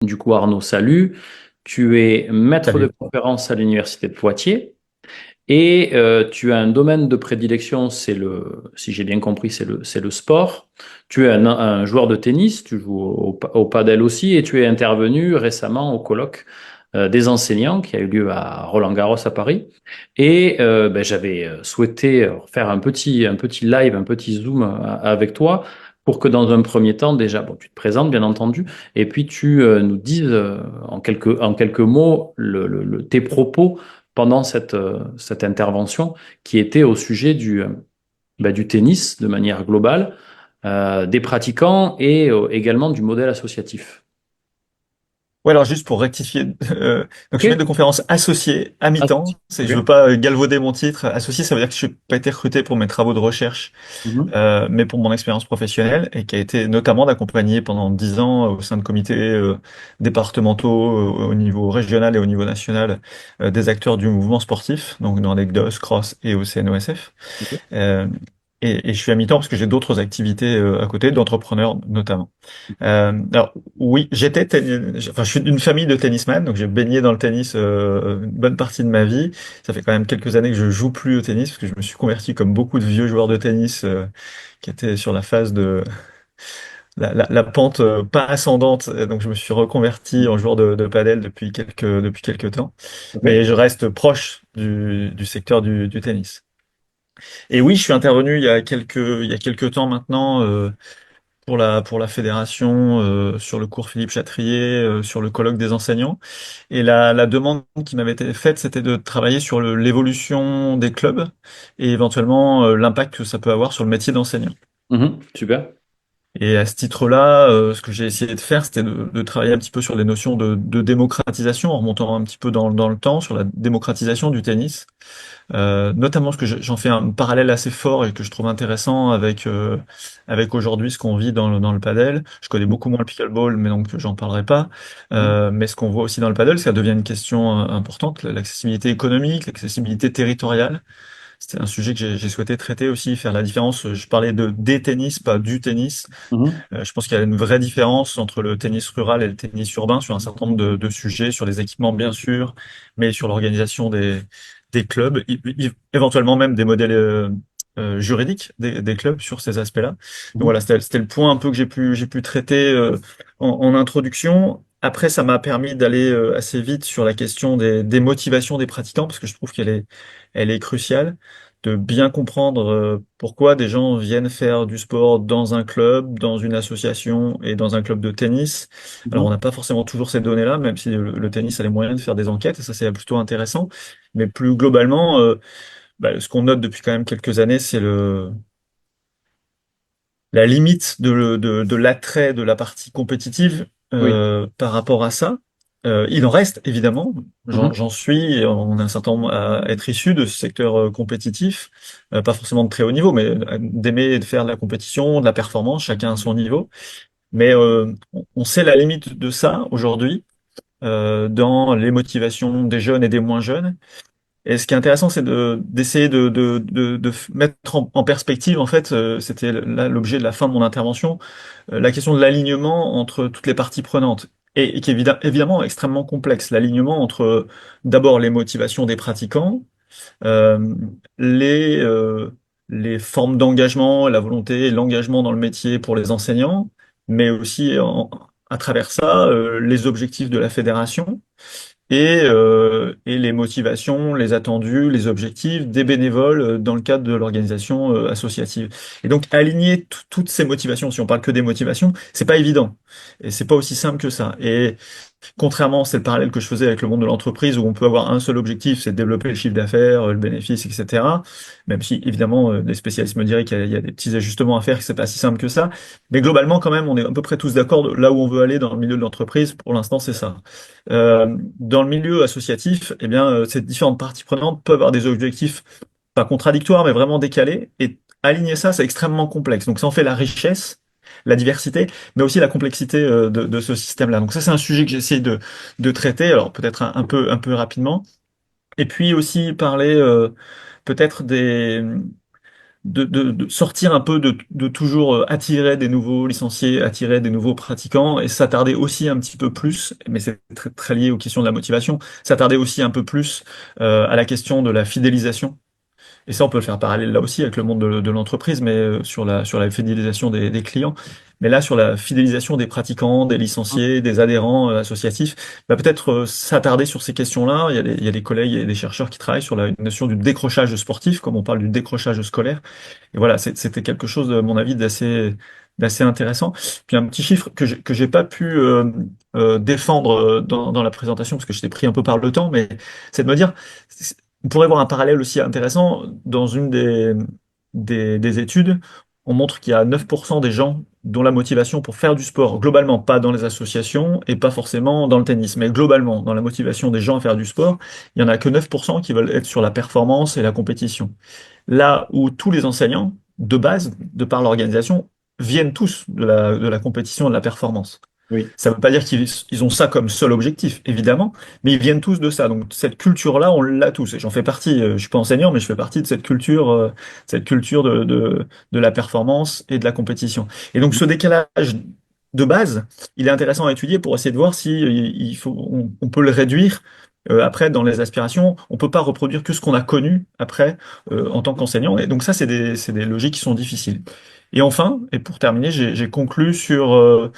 Du coup, Arnaud, salut. Tu es maître de Salut. conférence à l'Université de Poitiers et tu as un domaine de prédilection, si j'ai bien compris, c'est le sport. Tu es un joueur de tennis, tu joues au padel aussi et tu es intervenu récemment au colloque des enseignants qui a eu lieu à Roland-Garros à Paris. Et ben, j'avais souhaité faire un petit live, un petit zoom avec toi pour que dans un premier temps, déjà, bon, tu te présentes bien entendu, et puis tu nous dises en quelques mots tes propos pendant cette intervention qui était au sujet du tennis de manière globale, des pratiquants et également du modèle associatif. Ouais, alors juste pour rectifier, donc je OK? suis maître de conférence associé à Ah, mi-temps. Je veux OK. pas galvauder mon titre. Associé, ça veut dire que je n'ai pas été recruté pour mes travaux de recherche, Mhm. mais pour mon expérience professionnelle et qui a été notamment d'accompagner pendant 10 ans au sein de comités départementaux au niveau régional et au niveau national des acteurs du mouvement sportif, donc dans les GDOS, CROSS et au CNOSF. OK. Euh, et je suis à mi-temps parce que j'ai d'autres activités à côté, d'entrepreneurs notamment. Alors oui, enfin, je suis d'une famille de tennisman, donc j'ai baigné dans le tennis une bonne partie de ma vie. Ça fait quand même quelques années que je joue plus au tennis parce que je me suis converti comme beaucoup de vieux joueurs de tennis qui étaient sur la phase de la pente pas ascendante. Donc je me suis reconverti en joueur de padel depuis quelques temps. Mais OK. je reste proche du secteur du tennis. Et oui, je suis intervenu il y a quelques temps maintenant pour la fédération sur le cours Philippe Chatrier, sur le colloque des enseignants. Et la demande qui m'avait été faite, c'était de travailler sur l'évolution des clubs et éventuellement l'impact que ça peut avoir sur le métier d'enseignant. Mhm. Super. Et à ce titre-là, ce que j'ai essayé de faire, c'était de travailler un petit peu sur les notions de démocratisation, en remontant un petit peu dans le temps, sur la démocratisation du tennis. Notamment parce que j'en fais un parallèle assez fort et que je trouve intéressant avec aujourd'hui ce qu'on vit dans le padel. Je connais beaucoup moins le pickleball, mais donc j'en parlerai pas. Mhm. Mais ce qu'on voit aussi dans le padel, ça devient une question importante, l'accessibilité économique, l'accessibilité territoriale. C'était un sujet que j'ai souhaité traiter aussi, faire la différence. Je parlais de des tennis, pas du tennis. Mhm. Je pense qu'il y a une vraie différence entre le tennis rural et le tennis urbain sur un certain nombre de sujets, sur les équipements bien sûr, mais sur l'organisation des clubs, éventuellement même des modèles juridiques des clubs sur ces aspects-là. Donc Mhm. voilà, c'était le point un peu que j'ai pu traiter en introduction. Après, ça m'a permis d'aller assez vite sur la question des motivations des pratiquants, parce que je trouve qu'elle est cruciale de bien comprendre pourquoi des gens viennent faire du sport dans un club, dans une association et dans un club de tennis. Alors, on Mhm. n'a pas forcément toujours ces données-là, même si le tennis a les moyens de faire des enquêtes, et ça, c'est plutôt intéressant. Mais plus globalement, ce qu'on note depuis quand même quelques années, c'est la limite de l'attrait de la partie compétitive Oui. par rapport à ça. Il en reste, évidemment, j'en Mhm. j'en suis, et on a un certain nombre à être issu de ce secteur compétitif, pas forcément de très haut niveau, mais d'aimer et de faire de la compétition, de la performance, chacun à son niveau. Mais on sait la limite de ça aujourd'hui dans les motivations des jeunes et des moins jeunes. Et ce qui est intéressant, c'est d'essayer de mettre en perspective, en fait, c'était là l'objet de la fin de mon intervention, la question de l'alignement entre toutes les parties prenantes, et qui est évidemment extrêmement complexe. L'alignement entre d'abord les motivations des pratiquants, euh, les, euh, les formes d'engagement, la volonté et l'engagement dans le métier pour les enseignants, mais aussi à travers ça, les objectifs de la fédération et les motivations, les attendus, les objectifs des bénévoles dans le cadre de l'organisation associative. Et donc aligner toutes ces motivations, si on parle que des motivations, c'est pas évident et c'est pas aussi simple que ça. Et contrairement, c'est le parallèle que je faisais avec le monde de l'entreprise où on peut avoir un seul objectif, c'est de développer le chiffre d'affaires, le bénéfice, etc. Même si évidemment les spécialistes me diraient qu'il y a des petits ajustements à faire, que c'est pas si simple que ça. Mais globalement, quand même, on est à peu près tous d'accord là où on veut aller dans le milieu de l'entreprise. Pour l'instant, c'est ça. Dans le milieu associatif, eh bien, ces différentes parties prenantes peuvent avoir des objectifs pas contradictoires, mais vraiment décalés. Et aligner ça, c'est extrêmement complexe. Donc, ça en fait la richesse, la diversité, mais aussi la complexité de ce système-là. Donc, ça, c'est un sujet que j'essaie de traiter. Alors, peut-être un peu rapidement. Et puis aussi parler peut-être de sortir un peu de toujours attirer des nouveaux licenciés, attirer des nouveaux pratiquants et s'attarder aussi un petit peu plus, mais c'est très lié aux questions de la motivation, s'attarder aussi un peu plus à la question de la fidélisation. Et ça, on peut le faire parallèle là aussi avec le monde de l'entreprise, mais sur la fidélisation des clients. Mais là, sur la fidélisation des pratiquants, des licenciés, des adhérents associatifs, bah, peut-être s'attarder sur ces questions-là. Il y a des collègues et des chercheurs qui travaillent sur la notion du décrochage sportif, comme on parle du décrochage scolaire. Et voilà, c'était quelque chose, à mon avis, d'assez intéressant. Puis un petit chiffre que j'ai pas pu défendre dans la présentation, parce que j'étais pris un peu par le temps, mais c'est de me dire, on pourrait voir un parallèle aussi intéressant. Dans une des études, on montre qu'il y a 9% des gens dont la motivation pour faire du sport, globalement, pas dans les associations et pas forcément dans le tennis, mais globalement, dans la motivation des gens à faire du sport, il y en a que 9% qui veulent être sur la performance et la compétition. Là où tous les enseignants, de base, de par l'organisation, viennent tous de la compétition et de la performance. Oui. Ça ne veut pas dire qu'ils ont ça comme seul objectif, évidemment, mais ils viennent tous de ça. Donc cette culture-là, on l'a tous. Et j'en fais partie. Je suis pas enseignant, mais je fais partie de cette culture de la performance et de la compétition. Et donc ce décalage de base, il est intéressant à étudier pour essayer de voir si on peut le réduire. Après, dans les aspirations, on peut pas reproduire que ce qu'on a connu après en tant qu'enseignant. Et donc ça, c'est des logiques qui sont difficiles. Et enfin, et pour terminer, j'ai conclu sur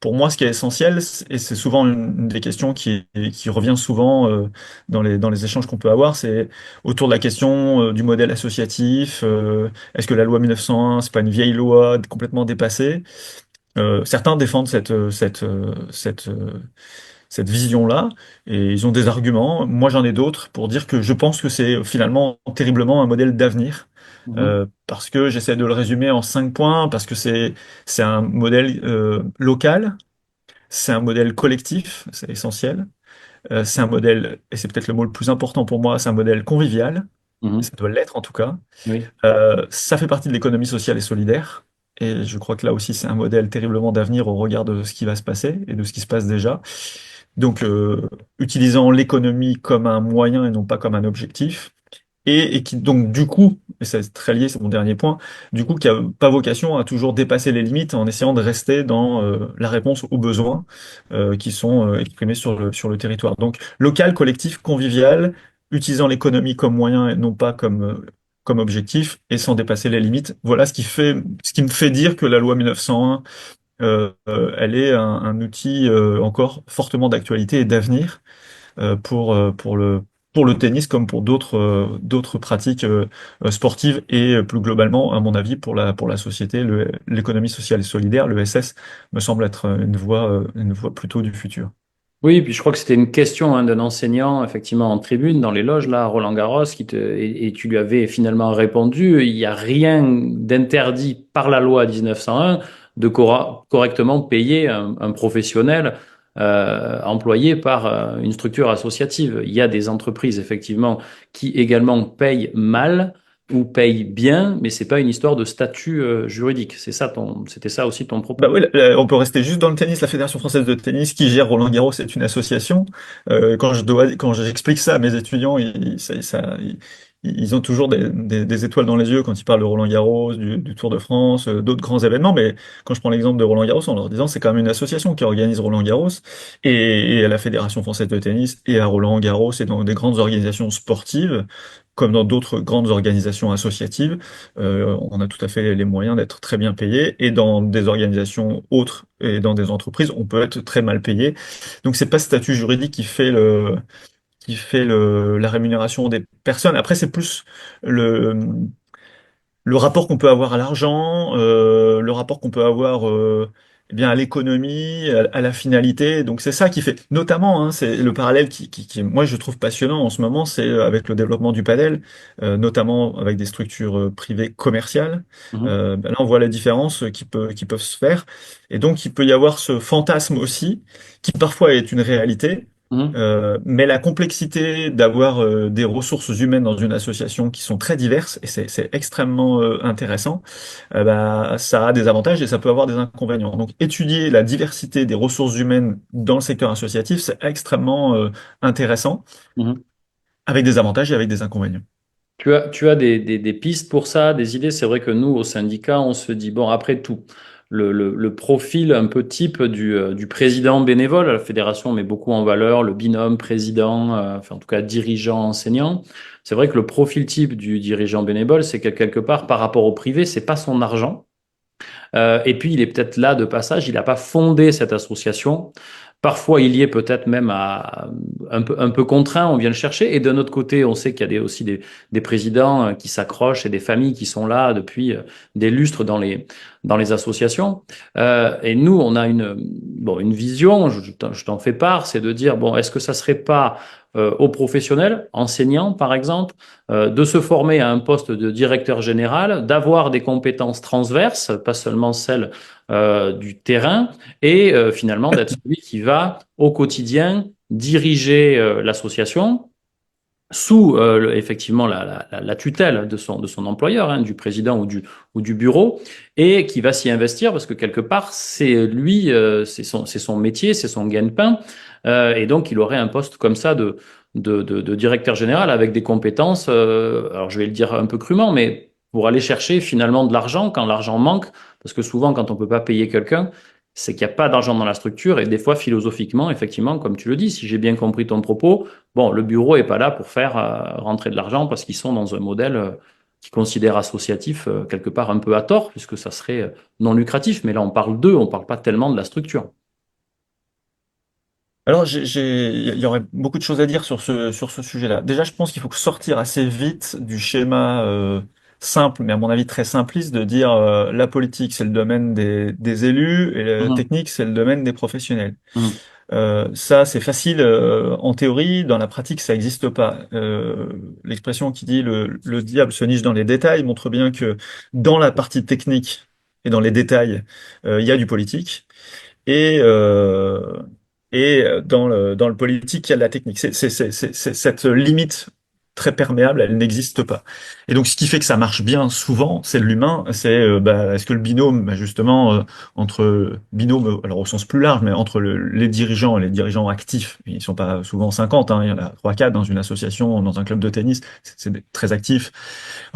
pour moi, ce qui est essentiel, et c'est souvent une des questions qui revient souvent dans les échanges qu'on peut avoir, c'est autour de la question du modèle associatif. Est-ce que la loi 1901, c'est pas une vieille loi complètement dépassée? Certains défendent cette vision-là, et ils ont des arguments. Moi, j'en ai d'autres pour dire que je pense que c'est finalement terriblement un modèle d'avenir. Mhm. Parce que j'essaie de le résumer en 5 points, parce que c'est un modèle local, c'est un modèle collectif, c'est essentiel. C'est un modèle, et c'est peut-être le mot le plus important pour moi, c'est un modèle convivial, et Mhm. ça doit l'être en tout cas. Oui. Ça fait partie de l'économie sociale et solidaire, et je crois que là aussi c'est un modèle terriblement d'avenir au regard de ce qui va se passer et de ce qui se passe déjà. Donc, utilisant l'économie comme un moyen et non pas comme un objectif, et qui donc du coup, et c'est très lié, c'est mon dernier point, du coup qui a pas vocation à toujours dépasser les limites en essayant de rester dans la réponse aux besoins qui sont exprimés sur le territoire. Donc local, collectif, convivial, utilisant l'économie comme moyen et non pas comme objectif et sans dépasser les limites. Voilà ce qui me fait dire que la loi 1901 elle est un outil encore fortement d'actualité et d'avenir pour le tennis comme pour d'autres pratiques sportives et plus globalement, à mon avis, pour la société, l'économie sociale et solidaire, l'ESS, me semble être une voie plutôt du futur. Oui, puis je crois que c'était une question d'un enseignant, effectivement, en tribune, dans les loges, là, à Roland-Garros, et tu lui avais finalement répondu, il n'y a rien d'interdit par la loi 1901 de correctement payer un professionnel employé par une structure associative. Il y a des entreprises, effectivement, qui également payent mal ou payent bien, mais c'est pas une histoire de statut juridique. C'était ça aussi ton Bah propos. oui, on peut rester juste dans le tennis. La Fédération française de tennis qui gère Roland-Garros c'est une association. Quand j'explique ça à mes étudiants, ils ont toujours des étoiles dans les yeux quand ils parlent de Roland-Garros, du Tour de France, d'autres grands événements. Mais quand je prends l'exemple de Roland-Garros, en leur disant c'est quand même une association qui organise Roland-Garros et à la Fédération française de tennis et à Roland-Garros et dans des grandes organisations sportives, comme dans d'autres grandes organisations associatives. On a tout à fait les moyens d'être très bien payé et dans des organisations autres et dans des entreprises, on peut être très mal payé. Donc c'est pas le statut juridique qui fait la rémunération des personnes. Après, c'est plus le, le rapport qu'on peut avoir à l'argent, le rapport qu'on peut avoir eh bien à l'économie, à la finalité. Donc c'est ça qui fait, notamment, hein, c'est le parallèle moi je trouve passionnant en ce moment, c'est avec le développement du padel, notamment avec des structures privées commerciales. Mhm. Ben là on voit la différence qui peuvent se faire, et donc il peut y avoir ce fantasme aussi, qui parfois est une réalité. Mhm. Mais la complexité d'avoir des ressources humaines dans une association qui sont très diverses, et c'est extrêmement intéressant, bah, ça a des avantages et ça peut avoir des inconvénients. Donc étudier la diversité des ressources humaines dans le secteur associatif, c'est extrêmement intéressant, Mhm. avec des avantages et avec des inconvénients. Tu as des pistes pour ça, des idées. C'est vrai que nous, au syndicat, on se dit, bon, après tout, le profil un peu type du président bénévole, à la fédération, on met beaucoup en valeur le binôme président, enfin, en tout cas dirigeant enseignant. C'est vrai que le profil type du dirigeant bénévole, c'est que quelque part, par rapport au privé, c'est pas son argent. Et puis, il est peut-être là de passage, il n'a pas fondé cette association. Parfois, il y est peut-être même un peu contraint, on vient le chercher. Et d'un autre côté, on sait qu'il y a aussi des présidents qui s'accrochent et des familles qui sont là depuis des lustres dans les associations. Et nous, on a bon, une vision, je t'en fais part, c'est de dire, bon, est-ce que ça serait pas aux professionnels, enseignants par exemple, de se former à un poste de directeur général, d'avoir des compétences transverses, pas seulement celles du terrain, et finalement d'être celui qui va au quotidien diriger l'association sous effectivement la tutelle de son employeur, hein, du président ou du bureau, et qui va s'y investir parce que quelque part, c'est lui, c'est son métier, c'est son gagne-pain, et donc il aurait un poste comme ça de directeur général avec des compétences, alors je vais le dire un peu crûment, mais pour aller chercher finalement de l'argent quand l'argent manque, parce que souvent quand on peut pas payer quelqu'un, c'est qu'il n'y a pas d'argent dans la structure, et des fois philosophiquement, effectivement, comme tu le dis, si j'ai bien compris ton propos, bon, le bureau est pas là pour faire rentrer de l'argent parce qu'ils sont dans un modèle qu'ils considèrent associatif quelque part un peu à tort, puisque ça serait non lucratif. Mais là, on parle d'eux, on parle pas tellement de la structure. Alors, il y aurait beaucoup de choses à dire sur ce sujet-là. Déjà, je pense qu'il faut sortir assez vite du schéma simple, mais à mon avis très simpliste, de dire la politique, c'est le domaine des élus et la Mhm, technique, c'est le domaine des professionnels. mhm, Ça, c'est facile en théorie, dans la pratique, ça n'existe pas. L'expression qui dit le diable se niche dans les détails montre bien que dans la partie technique et dans les détails, il y a du politique. Et, euh, dans le politique, il y a de la technique. Cette limite très perméable, elle n'existe pas. Et donc, ce qui fait que ça marche bien souvent, c'est l'humain. C'est est-ce que le binôme, justement, entre binôme, alors au sens plus large, mais entre les dirigeants et les dirigeants actifs, ils sont pas souvent 50, hein, il y en a 3, 4 dans une association, dans un club de tennis, très actifs,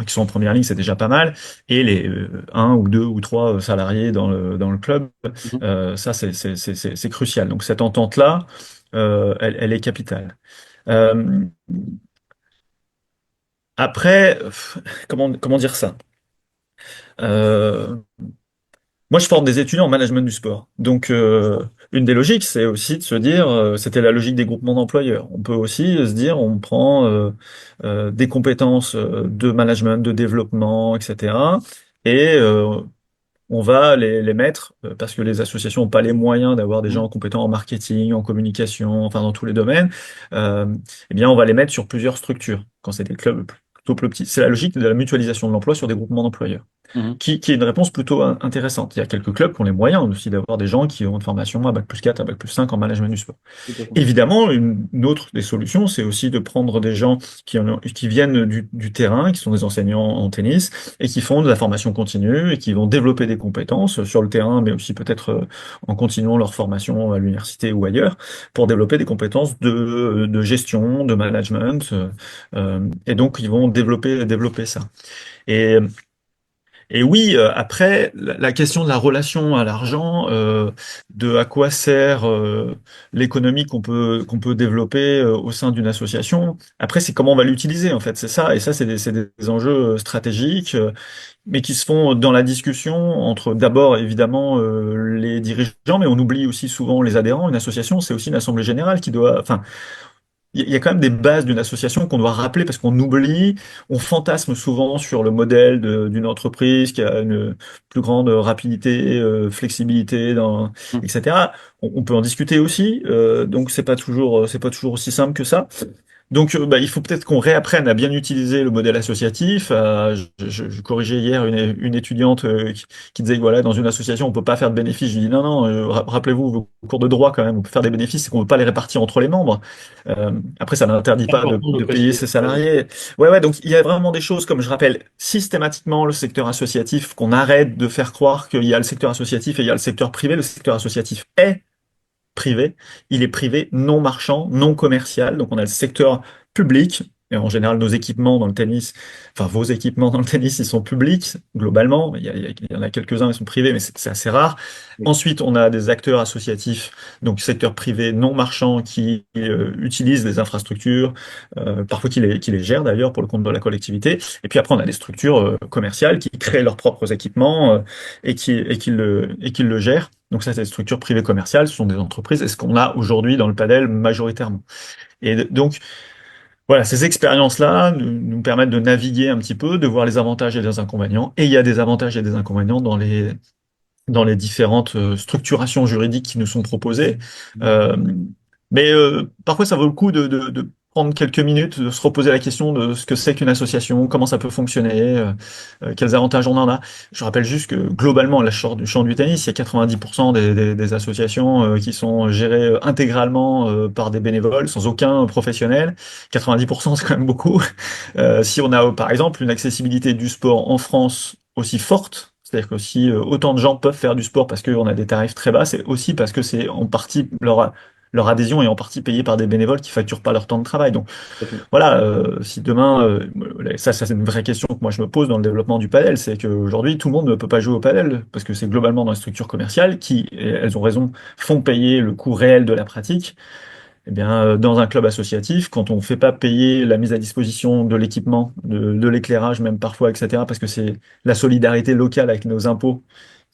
qui sont en première ligne, c'est déjà pas mal. Et les un ou deux ou trois salariés dans le club, mhm. ça, c'est crucial. Donc cette entente-là, elle est capitale. Euh, après, comment dire ça? Euh, Moi, je forme des étudiants en management du sport. Donc, une des logiques, c'est aussi de se dire, c'était la logique des groupements d'employeurs. On peut aussi se dire, on prend des compétences de management, de développement, etc. Et on va les mettre, parce que les associations n'ont pas les moyens d'avoir des Mhm. gens compétents en marketing, en communication, enfin dans tous les domaines, euh, eh bien on va les mettre sur plusieurs structures, quand c'est des clubs plutôt plus petits. C'est la logique de la mutualisation de l'emploi sur des groupements d'employeurs, Mhm. qui est une réponse plutôt intéressante. Il y a quelques clubs qui ont les moyens aussi d'avoir des gens qui ont une formation à bac+4, à bac+5 en management du sport. Tout à fait. Évidemment, une autre des solutions, c'est aussi de prendre des gens qui viennent du terrain, qui sont des enseignants en tennis, et qui font de la formation continue, et qui vont développer des compétences sur le terrain, mais aussi peut-être en continuant leur formation à l'université ou ailleurs, pour développer des compétences de gestion, de management, et donc ils vont développer ça. Et et oui, après, la question de la relation à l'argent, de à quoi sert l'économie qu'on peut développer au sein d'une association. Après, c'est comment on va l'utiliser, en fait, c'est ça. Et ça, c'est des enjeux stratégiques, mais qui se font dans la discussion entre d'abord, évidemment, les dirigeants, mais on oublie aussi souvent les adhérents. Une association, c'est aussi une assemblée générale qui doit, enfin, il y a quand même des bases d'une association qu'on doit rappeler parce qu'on oublie, on fantasme souvent sur le modèle d'une entreprise qui a une plus grande rapidité, flexibilité, Mhm. etc. On peut en discuter aussi, donc c'est pas toujours aussi simple que ça. Donc, il faut peut-être qu'on réapprenne à bien utiliser le modèle associatif. Je corrigeais hier une étudiante qui disait que voilà, dans une association, on peut pas faire de bénéfices. Je lui dis non, non, rappelez-vous vos cours de droit quand même. On peut faire des bénéfices, c'est qu'on ne peut pas les répartir entre les membres. Après, ça n'interdit C'est pas important de de payer préciser. ses salariés. Ouais, ouais. Donc, il y a vraiment des choses, comme je rappelle systématiquement le secteur associatif, qu'on arrête de faire croire qu'il y a le secteur associatif et il y a le secteur privé. Le secteur associatif est privé. Il est privé, non marchand, non commercial. Donc on a le secteur public Et en général, nos équipements dans le tennis, enfin vos équipements dans le tennis, ils sont publics globalement. Il y en a quelques-uns, ils sont privés, mais c'est assez rare. Oui. Ensuite, on a des acteurs associatifs, donc secteur privé non marchand, qui utilisent les infrastructures, parfois qui les gèrent d'ailleurs pour le compte de la collectivité. Et puis après, on a des structures commerciales qui créent leurs propres équipements et qui le gèrent. Donc ça, c'est des structures privées commerciales, ce sont des entreprises, et ce qu'on a aujourd'hui dans le padel majoritairement. Et donc, voilà, ces expériences-là nous permettent de naviguer un petit peu, de voir les avantages et les inconvénients. Et il y a des avantages et des inconvénients dans les différentes structurations juridiques qui nous sont proposées. Euh, mais parfois, ça vaut le coup de prendre quelques minutes, de se reposer la question de ce que c'est qu'une association, comment ça peut fonctionner, quels avantages on en a. Je rappelle juste que globalement, la du champ du tennis, il y a 90% des associations qui sont gérées intégralement par des bénévoles, sans aucun professionnel. 90%, c'est quand même beaucoup. Si on a, par exemple, une accessibilité du sport en France aussi forte, c'est-à-dire que si autant de gens peuvent faire du sport parce qu'on a des tarifs très bas, c'est aussi parce que c'est en partie leur adhésion est en partie payée par des bénévoles qui facturent pas leur temps de travail. Donc Tout à fait. voilà, si demain, ça c'est une vraie question que moi je me pose dans le développement du padel, c'est qu'aujourd'hui tout le monde ne peut pas jouer au padel parce que c'est globalement dans les structures commerciales qui, et elles ont raison, font payer le coût réel de la pratique. Eh bien, dans un club associatif, quand on ne fait pas payer la mise à disposition de l'équipement, de l'éclairage même parfois, etc., parce que c'est la solidarité locale avec nos impôts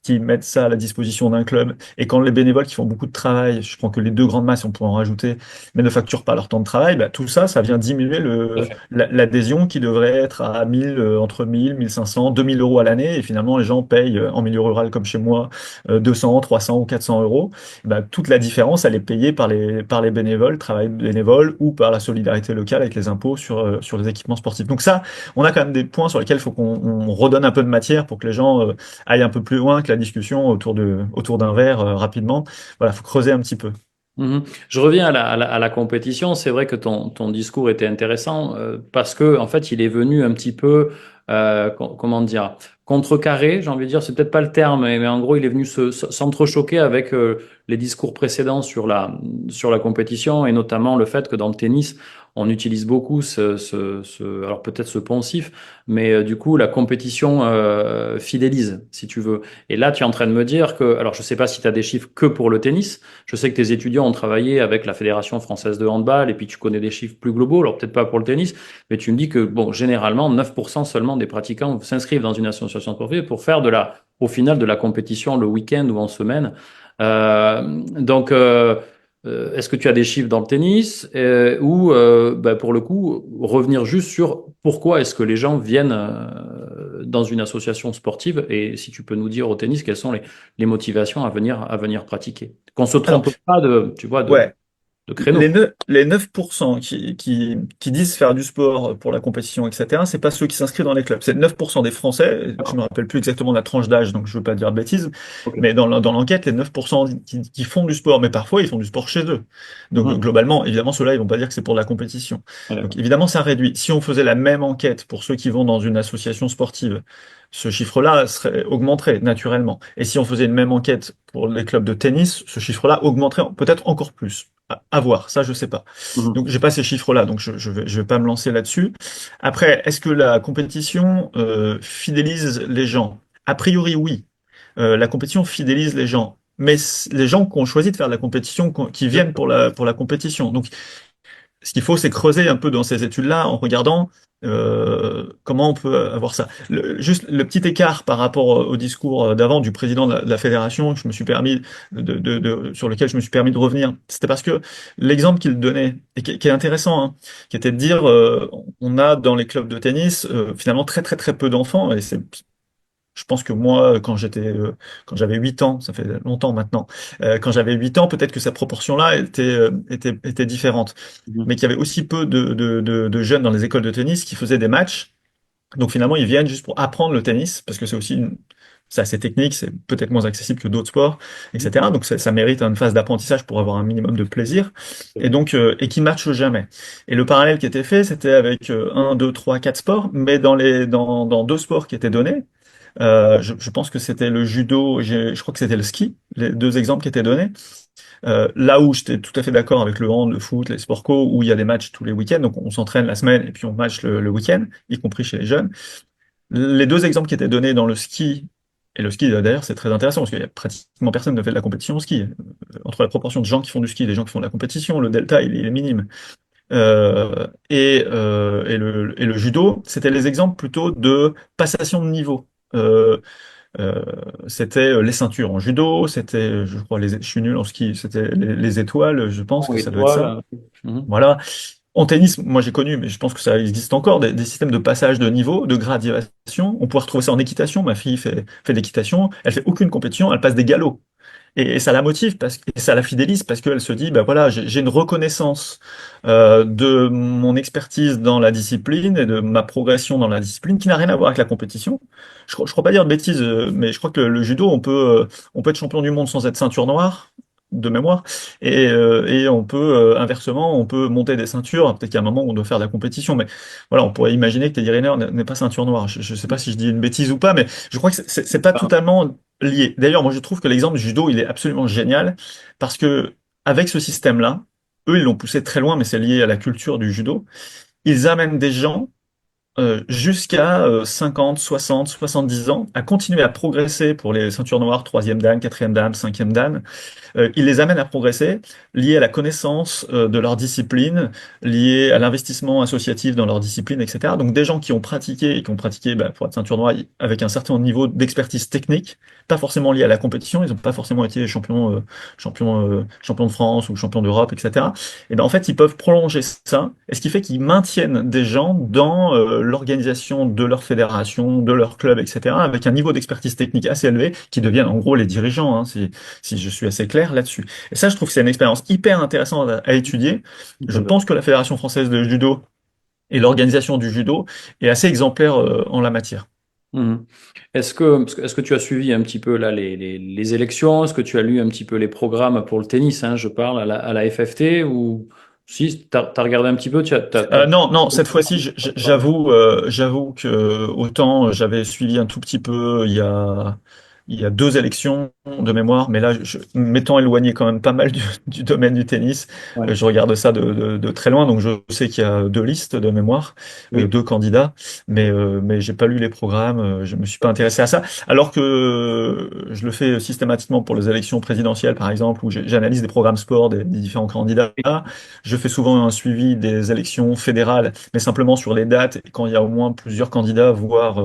qui mettent ça à la disposition d'un club. Et quand les bénévoles qui font beaucoup de travail, je prends que les deux grandes masses, on peut en rajouter, mais ne facturent pas leur temps de travail, bah, tout ça, ça vient diminuer Tout à fait. l'adhésion qui devrait être à 1000, entre 1000, 1500, 2000 euros à l'année. Et finalement, les gens payent en milieu rural comme chez moi 200, 300 ou 400 euros. Bah, toute la différence, elle est payée par les bénévoles, travail bénévole ou par la solidarité locale avec les impôts sur les équipements sportifs. Donc ça, on a quand même des points sur lesquels il faut qu'on on redonne un peu de matière pour que les gens aille un peu plus loin que la discussion autour d'un verre rapidement. Voilà, faut creuser un petit peu. Mhm. Je reviens à la compétition. C'est vrai que ton discours était intéressant parce que en fait, il est venu un petit peu, comment dire, contrecarrer, j'ai envie de dire, c'est peut-être pas le terme, mais en gros, il est venu s'entrechoquer avec les discours précédents sur la compétition et notamment le fait que dans le tennis, on utilise beaucoup alors peut-être ce poncif, mais du coup, la compétition fidélise, si tu veux. Et là, tu es en train de me dire que, alors je sais pas si tu as des chiffres que pour le tennis. Je sais que tes étudiants ont travaillé avec la Fédération française de handball et puis tu connais des chiffres plus globaux, alors peut-être pas pour le tennis, mais tu me dis que bon, généralement 9% seulement des pratiquants s'inscrivent dans une association sportive pour faire au final de la compétition le week-end ou en semaine. Donc, est-ce que tu as des chiffres dans le tennis ou bah, pour le coup revenir juste sur pourquoi est-ce que les gens viennent dans une association sportive et si tu peux nous dire au tennis quelles sont les motivations à venir pratiquer. Qu'on se Alors, trompe pas de, tu vois, ouais, de créneau. les 9% qui disent faire du sport pour la compétition, etc., c'est pas ceux qui s'inscrivent dans les clubs. C'est 9% des Français, je me rappelle plus exactement la tranche d'âge, donc je veux pas dire de bêtises, Ok. mais dans l'enquête, les 9% qui font du sport, mais parfois ils font du sport chez eux. Donc Mhm. globalement, évidemment, ceux-là, ils vont pas dire que c'est pour de la compétition. Ouais, Donc d'accord. évidemment, ça réduit. Si on faisait la même enquête pour ceux qui vont dans une association sportive, ce chiffre-là augmenterait naturellement. Et si on faisait une même enquête pour les clubs de tennis, ce chiffre-là augmenterait peut-être encore plus. À voir, ça je sais pas. Mhm. Donc j'ai pas ces chiffres-là, donc je vais pas me lancer là-dessus. Après, est-ce que la compétition fidélise les gens? A priori oui. La compétition fidélise les gens, mais les gens qui ont choisi de faire de la compétition, qui viennent pour la compétition. Donc ce qu'il faut, c'est creuser un peu dans ces études-là en regardant comment on peut avoir ça. Juste le petit écart par rapport au discours d'avant du président de la fédération, que je me suis permis sur lequel je me suis permis de revenir, c'était parce que l'exemple qu'il donnait, et qui est intéressant, hein, qui était de dire on a dans les clubs de tennis finalement très très très peu d'enfants, et c'est je pense que moi, quand j'avais 8 ans, ça fait longtemps maintenant, quand j'avais 8 ans, peut-être que cette proportion-là était différente. Mhm. Mais qu'il y avait aussi peu de jeunes dans les écoles de tennis qui faisaient des matchs. Donc finalement, ils viennent juste pour apprendre le tennis, parce que c'est assez technique, c'est peut-être moins accessible que d'autres sports, Mhm. etc. Donc ça mérite une phase d'apprentissage pour avoir un minimum de plaisir. Et donc, et qui matchent jamais. Et le parallèle qui était fait, c'était avec un, deux, trois, quatre sports, mais dans deux sports qui étaient donnés. Je pense que c'était le judo, je crois que c'était le ski, les deux exemples qui étaient donnés. Là où j'étais tout à fait d'accord avec le hand, le foot, les sports co, où il y a des matchs tous les week-ends, donc on s'entraîne la semaine et puis on match le week-end, y compris chez les jeunes. Les deux exemples qui étaient donnés dans le ski, et le ski d'ailleurs c'est très intéressant parce qu'il y a pratiquement personne ne fait de la compétition au ski. Entre la proportion de gens qui font du ski et des gens qui font de la compétition, le delta il est minime. Et le judo, c'était les exemples plutôt de passation de niveau. Euh, C'était les ceintures en judo, c'était, je crois, je suis nul en ski, c'était les étoiles, je pense Bon, que ça doit être ça. étoile. Mhm. Voilà. En tennis, moi j'ai connu, mais je pense que ça existe encore, des systèmes de passage de niveau, de graduation. On pourrait retrouver ça en équitation. Ma fille fait de l'équitation, elle fait aucune compétition, elle passe des galops. Et ça la motive et ça la fidélise parce qu'elle se dit, bah voilà, j'ai une reconnaissance de mon expertise dans la discipline et de ma progression dans la discipline qui n'a rien à voir avec la compétition. Je crois pas dire de bêtises, mais je crois que le judo, on peut être champion du monde sans être ceinture noire de mémoire, et on peut inversement, on peut monter des ceintures. Peut-être qu'à un moment on doit faire de la compétition, mais voilà, on pourrait imaginer que Teddy Riner n'est pas ceinture noire. Je sais pas si je dis une bêtise ou pas, mais je crois que c'est pas Ah, totalement lié. D'ailleurs, moi, je trouve que l'exemple du judo, il est absolument génial parce que avec ce système-là, eux, ils l'ont poussé très loin, mais c'est lié à la culture du judo. Ils amènent des gens jusqu'à 50, 60, 70 ans à continuer à progresser pour les ceintures noires, troisième dan, quatrième dan, cinquième dan, il les amène à progresser, liés à la connaissance de leur discipline, liés à l'investissement associatif dans leur discipline, etc. Donc des gens qui ont pratiqué et qui ont pratiqué bah, pour être ceinture noire avec un certain niveau d'expertise technique, pas forcément lié à la compétition, ils n'ont pas forcément été champions de France ou champions d'Europe, etc. Et ben en fait ils peuvent prolonger ça, et ce qui fait qu'ils maintiennent des gens dans l'organisation de leur fédération, de leur club, etc. avec un niveau d'expertise technique assez élevé, qui deviennent en gros les dirigeants, hein, si je suis assez clair là-dessus. Et ça, je trouve que c'est une expérience hyper intéressante à étudier. tout Je à fait. pense que la Fédération française de judo et l'organisation du judo est assez exemplaire en la matière. Mhm. Est-ce que tu as suivi un petit peu là les élections? Est-ce que tu as lu un petit peu les programmes pour le tennis, hein, je parle à la FFT ou si tu as, regardé un petit peu, Non, non, cette fois-ci, j'avoue que autant j'avais suivi un tout petit peu il y a deux élections de mémoire, mais là, m'étant éloigné quand même pas mal du domaine du tennis, Ouais. je regarde ça de très loin, donc je sais qu'il y a deux listes de mémoire, Oui. deux candidats, mais j'ai pas lu les programmes, je me suis pas intéressé à ça, alors que je le fais systématiquement pour les élections présidentielles, par exemple, où j'analyse des programmes sport des différents candidats. Je fais souvent un suivi des élections fédérales, mais simplement sur les dates, et quand il y a au moins plusieurs candidats, voir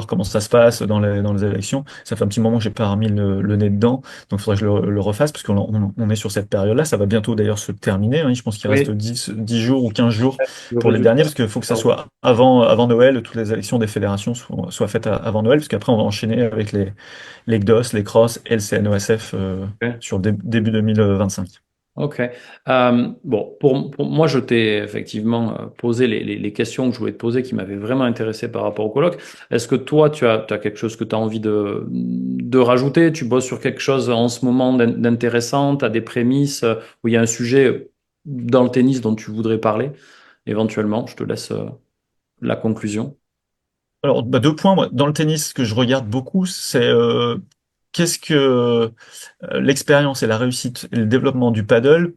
comment ça se passe dans les élections. Ça fait un petit moment que j'ai pas remis le nez dedans, donc il faudrait que le refasse, parce on est sur cette période-là. Ça va bientôt d'ailleurs se terminer, hein. Je pense qu'il reste Oui. 10 jours ou 15 jours Le pour les résultat. derniers, parce qu'il faut que ça soit avant Noël, toutes les élections des fédérations soient faites avant Noël, parce qu'après on va enchaîner avec les GDOS, les CROSS et le CNOSF Ok. sur début 2025. Ok. Bon, pour moi, je t'ai effectivement posé les questions que je voulais te poser qui m'avaient vraiment intéressé par rapport au colloque. Est-ce que toi, tu as quelque chose que tu as envie de rajouter? Tu bosses sur quelque chose en ce moment d'intéressant? Tu as des prémices où il y a un sujet dans le tennis dont tu voudrais parler éventuellement? Je te laisse la conclusion. Alors, bah, deux points. Moi, dans le tennis, ce que je regarde beaucoup, c'est qu'est-ce que l'expérience et la réussite et le développement du paddle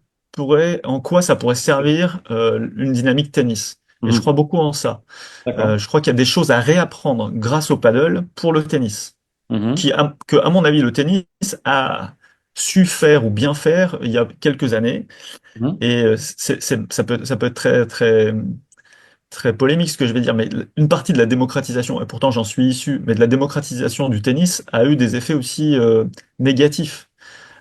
en quoi ça pourrait servir une dynamique tennis. Et je Mhm. crois beaucoup en ça. D'accord. Je crois qu'il y a des choses à réapprendre grâce au paddle pour le tennis, Mhm. que, à mon avis, le tennis a su faire ou bien faire il y a quelques années. Mhm. Et ça peut être très, très très polémique ce que je vais dire, mais une partie de la démocratisation, et pourtant j'en suis issu, mais de la démocratisation du tennis a eu des effets aussi négatifs.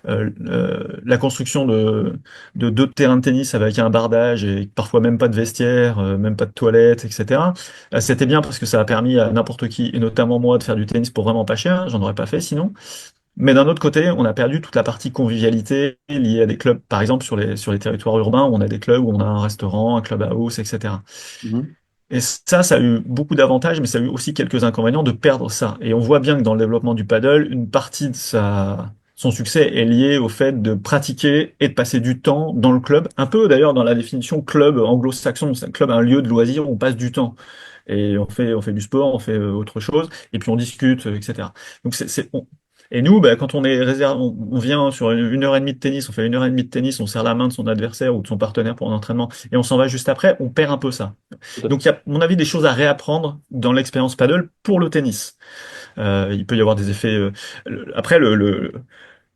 La construction de deux terrains de tennis avec un bardage et parfois même pas de vestiaire, même pas de toilettes, etc. C'était bien parce que ça a permis à n'importe qui, et notamment moi, de faire du tennis pour vraiment pas cher. J'en aurais pas fait sinon. Mais d'un autre côté, on a perdu toute la partie convivialité liée à des clubs, par exemple sur les territoires urbains, où on a des clubs où on a un restaurant, un club house, etc. Mhm. Et ça a eu beaucoup d'avantages, mais ça a eu aussi quelques inconvénients de perdre ça. Et on voit bien que dans le développement du paddle, une partie de son succès est liée au fait de pratiquer et de passer du temps dans le club. Un peu d'ailleurs dans la définition club anglo-saxon, c'est un club, un lieu de loisir où on passe du temps. Et on fait du sport, on fait autre chose, et puis on discute, etc. Donc Et nous, bah, quand on est on vient sur une heure et demie de tennis, on fait une heure et demie de tennis, on serre la main de son adversaire ou de son partenaire pour un entraînement, et on s'en va juste après, on perd un peu ça. Tout à fait. Donc il y a, à mon avis, des choses à réapprendre dans l'expérience paddle pour le tennis. Il peut y avoir des effets. Après,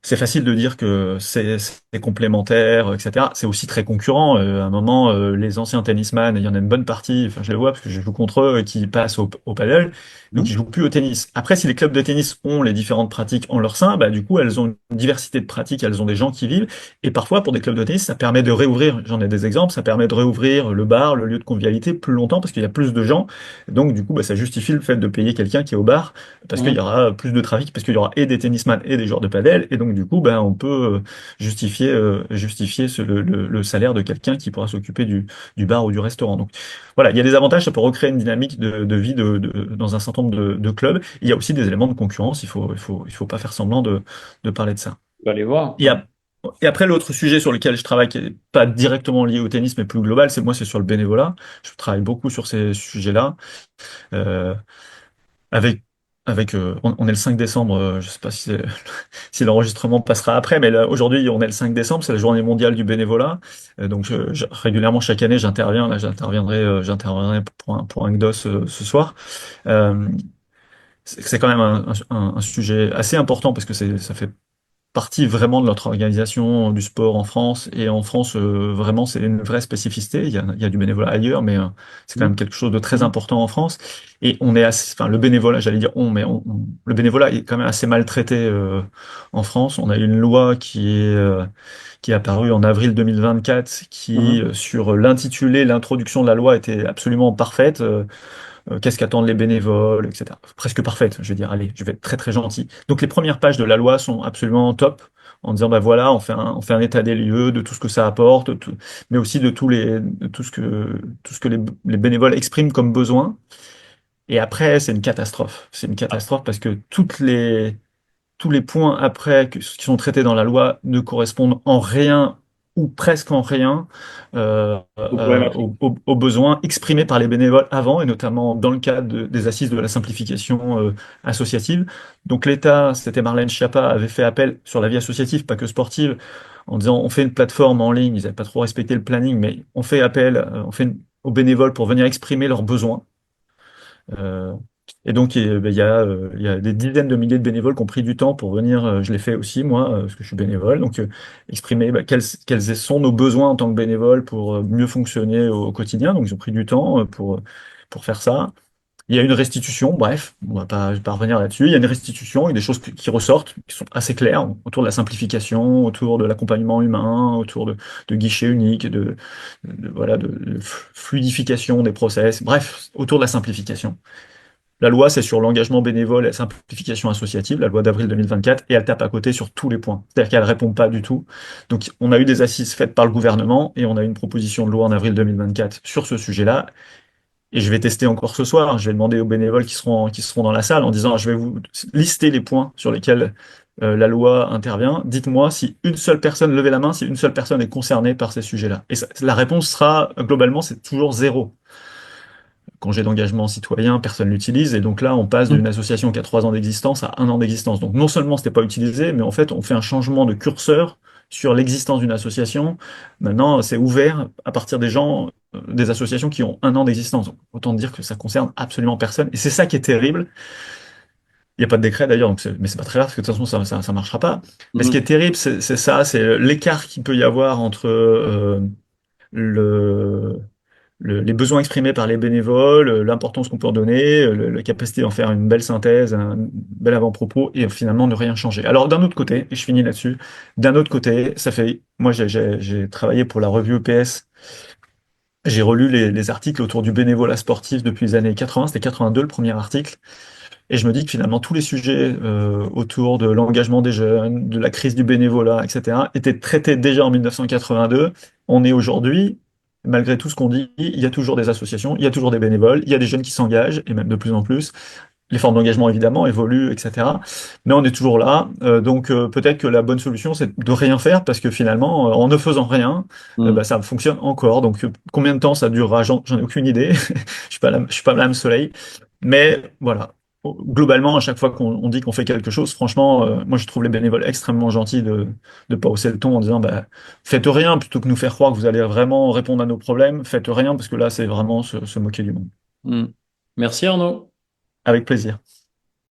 c'est facile de dire que c'est complémentaire, etc. C'est aussi très concurrent. À un moment, les anciens tennisman, il y en a une bonne partie, enfin je les vois parce que je joue contre eux, qui passent au paddle, donc ils Mhm. jouent plus au tennis. Après, si les clubs de tennis ont les différentes pratiques en leur sein, bah du coup elles ont une diversité de pratiques, elles ont des gens qui vivent, et parfois pour des clubs de tennis, ça permet de réouvrir, j'en ai des exemples, ça permet de réouvrir le bar, le lieu de convivialité plus longtemps parce qu'il y a plus de gens. Donc du coup, bah, ça justifie le fait de payer quelqu'un qui est au bar parce qu'il y Mhm. aura plus de trafic, parce qu'il y aura et des tennisman et des joueurs de padel, et donc du coup, ben, on peut justifier le salaire de quelqu'un qui pourra s'occuper du bar ou du restaurant. Donc voilà, il y a des avantages, ça peut recréer une dynamique de vie dans un certain nombre de clubs. Il y a aussi des éléments de concurrence, il faut pas faire semblant de parler de ça. On va aller voir. Et, et après, l'autre sujet sur lequel je travaille, qui n'est pas directement lié au tennis, mais plus global, c'est moi, c'est sur le bénévolat. Je travaille beaucoup sur ces sujets-là. Euh, avec, on est le 5 décembre, je sais pas si, si l'enregistrement passera après, mais là, aujourd'hui, on est le 5 décembre, c'est la journée mondiale du bénévolat. Donc, régulièrement, chaque année, j'interviens. Là, j'interviendrai pour un GDOS ce soir. Euh, c'est quand même un sujet assez important parce que ça fait partie vraiment de notre organisation du sport en France. Et en France, vraiment, c'est une vraie spécificité. Il y a du bénévolat ailleurs, mais c'est quand Mhm. même quelque chose de très Mhm. important en France. Et on est assez, enfin, le bénévolat, j'allais dire on, mais le bénévolat est quand même assez maltraité en France. On a une loi qui est apparue en avril 2024, qui, Mhm. sur l'intitulé, l'introduction de la loi était absolument parfaite. Qu'est-ce qu'attendent les bénévoles, etc. Presque parfaite, je vais dire, allez, je vais être très très gentil. Donc les premières pages de la loi sont absolument top, en disant, bah voilà, on fait un état des lieux de tout ce que ça apporte, mais aussi de tout ce que les bénévoles expriment comme besoin. Et après, c'est une catastrophe. C'est une Ah, catastrophe parce que tous les points après qui sont traités dans la loi ne correspondent en rien ou presque en rien aux problématiques. aux besoins exprimés par les bénévoles avant, et notamment dans le cadre des assises de la simplification associative. Donc l'État, c'était Marlène Schiappa, avait fait appel sur la vie associative, pas que sportive, en disant on fait une plateforme en ligne, ils n'avaient pas trop respecté le planning, mais on fait appel, aux bénévoles pour venir exprimer leurs besoins. Euh, et donc, il y a des dizaines de milliers de bénévoles qui ont pris du temps pour venir, je l'ai fait aussi, moi, parce que je suis bénévole, donc exprimer quels sont nos besoins en tant que bénévole pour mieux fonctionner au quotidien. Donc, ils ont pris du temps pour faire ça. Il y a une restitution, bref, je vais pas revenir là-dessus. Il y a une restitution, il y a des choses qui ressortent, qui sont assez claires, autour de la simplification, autour de l'accompagnement humain, autour de guichets uniques, voilà, de fluidification des process, bref, autour de la simplification. La loi, c'est sur l'engagement bénévole et la simplification associative, la loi d'avril 2024, et elle tape à côté sur tous les points. C'est-à-dire qu'elle répond pas du tout. Donc, on a eu des assises faites par le gouvernement et on a eu une proposition de loi en avril 2024 sur ce sujet-là. Et je vais tester encore ce soir. Je vais demander aux bénévoles qui seront dans la salle en disant, je vais vous lister les points sur lesquels la loi intervient. Dites-moi si une seule personne, levez la main, si une seule personne est concernée par ces sujets-là. Et la réponse sera, globalement, c'est toujours zéro. Congé d'engagement citoyen, personne l'utilise. Et donc là, on passe d'une Mhm. association qui a 3 ans d'existence à 1 an d'existence. Donc non seulement c'était pas utilisé, mais en fait, on fait un changement de curseur sur l'existence d'une association. Maintenant, c'est ouvert à partir des gens, des associations qui ont 1 an d'existence. Donc, autant dire que ça concerne absolument personne. Et c'est ça qui est terrible. Il n'y a pas de décret d'ailleurs, mais c'est pas très grave, parce que de toute façon, ça marchera pas. Mais ce qui est Mhm. terrible, c'est ça, c'est l'écart qu'il peut y avoir entre le les besoins exprimés par les bénévoles, l'importance qu'on peut en donner, la capacité d'en faire une belle synthèse, un bel avant-propos, et finalement ne rien changer. Alors d'un autre côté, et je finis là-dessus, d'un autre côté, moi j'ai travaillé pour la revue EPS, j'ai relu les articles autour du bénévolat sportif depuis les années 80, c'était 82 le premier article, et je me dis que finalement tous les sujets autour de l'engagement des jeunes, de la crise du bénévolat, etc., étaient traités déjà en 1982. On est aujourd'hui, malgré tout ce qu'on dit, il y a toujours des associations, il y a toujours des bénévoles, il y a des jeunes qui s'engagent, et même de plus en plus. Les formes d'engagement, évidemment, évoluent, etc. Mais on est toujours là. Donc peut-être que la bonne solution, c'est de rien faire, parce que finalement, en ne faisant rien, bah, Mhm. ça fonctionne encore. Donc combien de temps ça durera, j'en ai aucune idée. Je suis pas je suis pas l'âme soleil. Mais voilà. globalement, à chaque fois qu'on dit qu'on fait quelque chose, franchement, moi je trouve les bénévoles extrêmement gentils de ne pas hausser le ton en disant bah, faites rien plutôt que nous faire croire que vous allez vraiment répondre à nos problèmes, faites rien parce que là c'est vraiment se moquer du monde. Hmm. Merci Arnaud. Avec plaisir.